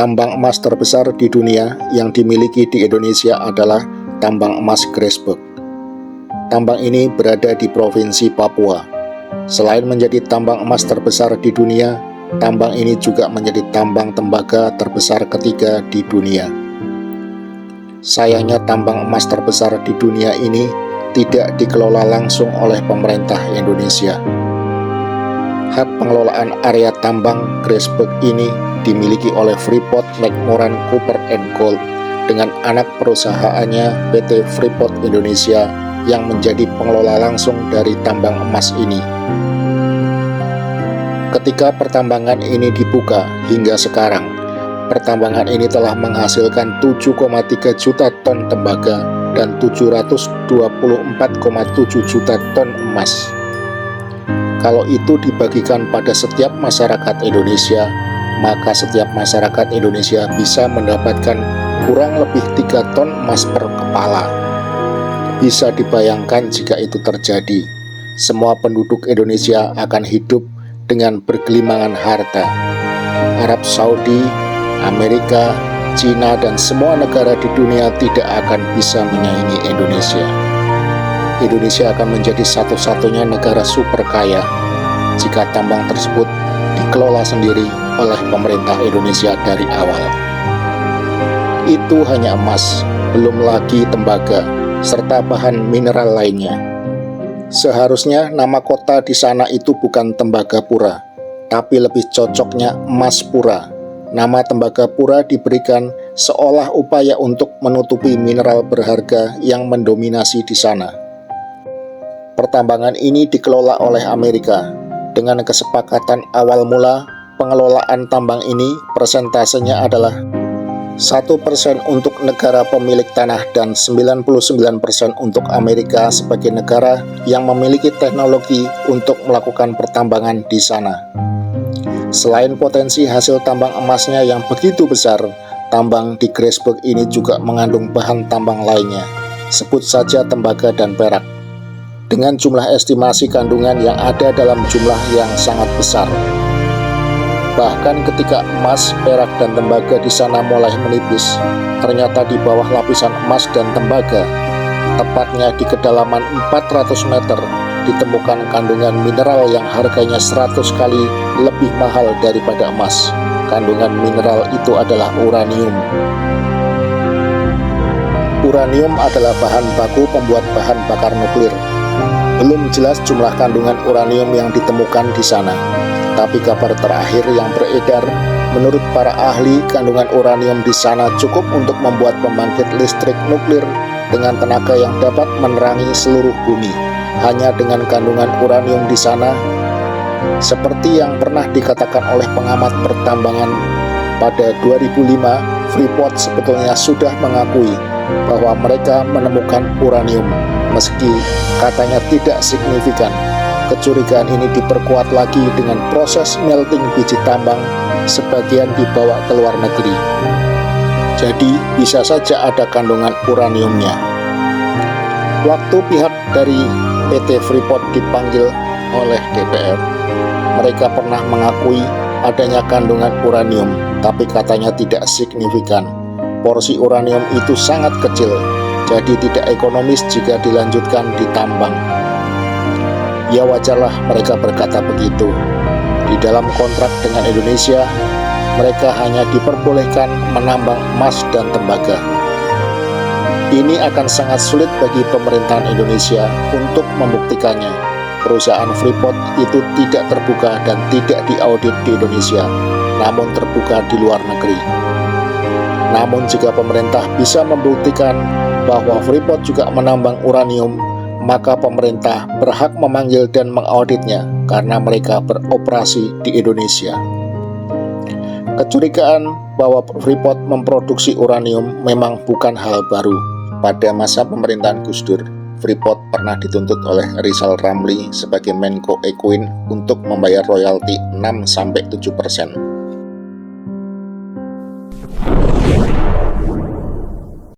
Tambang emas terbesar di dunia yang dimiliki di Indonesia adalah tambang emas Grasberg. Tambang ini berada di Provinsi Papua. Selain menjadi tambang emas terbesar di dunia, tambang ini juga menjadi tambang tembaga terbesar ketiga di dunia. Sayangnya tambang emas terbesar di dunia ini tidak dikelola langsung oleh pemerintah Indonesia. Hak pengelolaan area tambang Grasberg ini dimiliki oleh Freeport-McMoRan Copper and Gold dengan anak perusahaannya PT Freeport Indonesia yang menjadi pengelola langsung dari tambang emas ini. Ketika pertambangan ini dibuka hingga sekarang, pertambangan ini telah menghasilkan 7,3 juta ton tembaga dan 724,7 juta ton emas. Kalau itu dibagikan pada setiap masyarakat Indonesia, maka setiap masyarakat Indonesia bisa mendapatkan kurang lebih 3 ton emas per kepala. Bisa dibayangkan jika itu terjadi, semua penduduk Indonesia akan hidup dengan bergelimangan harta. Arab Saudi, Amerika, Cina, dan semua negara di dunia tidak akan bisa menyaingi Indonesia. Indonesia akan menjadi satu-satunya negara super kaya jika tambang tersebut dikelola sendiri oleh pemerintah Indonesia dari awal. Itu hanya emas, belum lagi tembaga, serta bahan mineral lainnya. Seharusnya nama kota di sana itu bukan Tembagapura, tapi lebih cocoknya Emaspura. Nama Tembagapura diberikan seolah upaya untuk menutupi mineral berharga yang mendominasi di sana. Pertambangan ini dikelola oleh Amerika. Dengan kesepakatan awal mula, pengelolaan tambang ini persentasenya adalah 1% untuk negara pemilik tanah dan 99% untuk Amerika sebagai negara yang memiliki teknologi untuk melakukan pertambangan di sana. Selain potensi hasil tambang emasnya yang begitu besar, tambang di Grasberg ini juga mengandung bahan tambang lainnya, sebut saja tembaga dan perak, dengan jumlah estimasi kandungan yang ada dalam jumlah yang sangat besar. Bahkan ketika emas, perak, dan tembaga di sana mulai menipis, ternyata di bawah lapisan emas dan tembaga, tepatnya di kedalaman 400 meter, ditemukan kandungan mineral yang harganya 100 kali lebih mahal daripada emas. Kandungan mineral itu adalah uranium. Uranium adalah bahan baku pembuat bahan bakar nuklir. Belum jelas jumlah kandungan uranium yang ditemukan di sana. Tapi kabar terakhir yang beredar, menurut para ahli, kandungan uranium di sana cukup untuk membuat pembangkit listrik nuklir dengan tenaga yang dapat menerangi seluruh bumi. Hanya dengan kandungan uranium di sana, seperti yang pernah dikatakan oleh pengamat pertambangan pada 2005, Freeport sebetulnya sudah mengakui bahwa mereka menemukan uranium, meski katanya tidak signifikan. Kecurigaan ini diperkuat lagi dengan proses melting biji tambang, sebagian dibawa ke luar negeri. Jadi bisa saja ada kandungan uraniumnya. Waktu pihak dari PT Freeport dipanggil oleh DPR, mereka pernah mengakui adanya kandungan uranium, tapi katanya tidak signifikan. Porsi uranium itu sangat kecil, jadi tidak ekonomis jika dilanjutkan ditambang. Ya wajarlah mereka berkata begitu. Di dalam kontrak dengan Indonesia, mereka hanya diperbolehkan menambang emas dan tembaga. Ini akan sangat sulit bagi pemerintahan Indonesia untuk membuktikannya. Perusahaan Freeport itu tidak terbuka dan tidak diaudit di Indonesia, namun terbuka di luar negeri. Namun jika pemerintah bisa membuktikan bahwa Freeport juga menambang uranium, maka pemerintah berhak memanggil dan mengauditnya karena mereka beroperasi di Indonesia. Kecurigaan bahwa Freeport memproduksi uranium memang bukan hal baru. Pada masa pemerintahan Gus Dur, Freeport pernah dituntut oleh Rizal Ramli sebagai Menko Equine untuk membayar royalti 6-7%.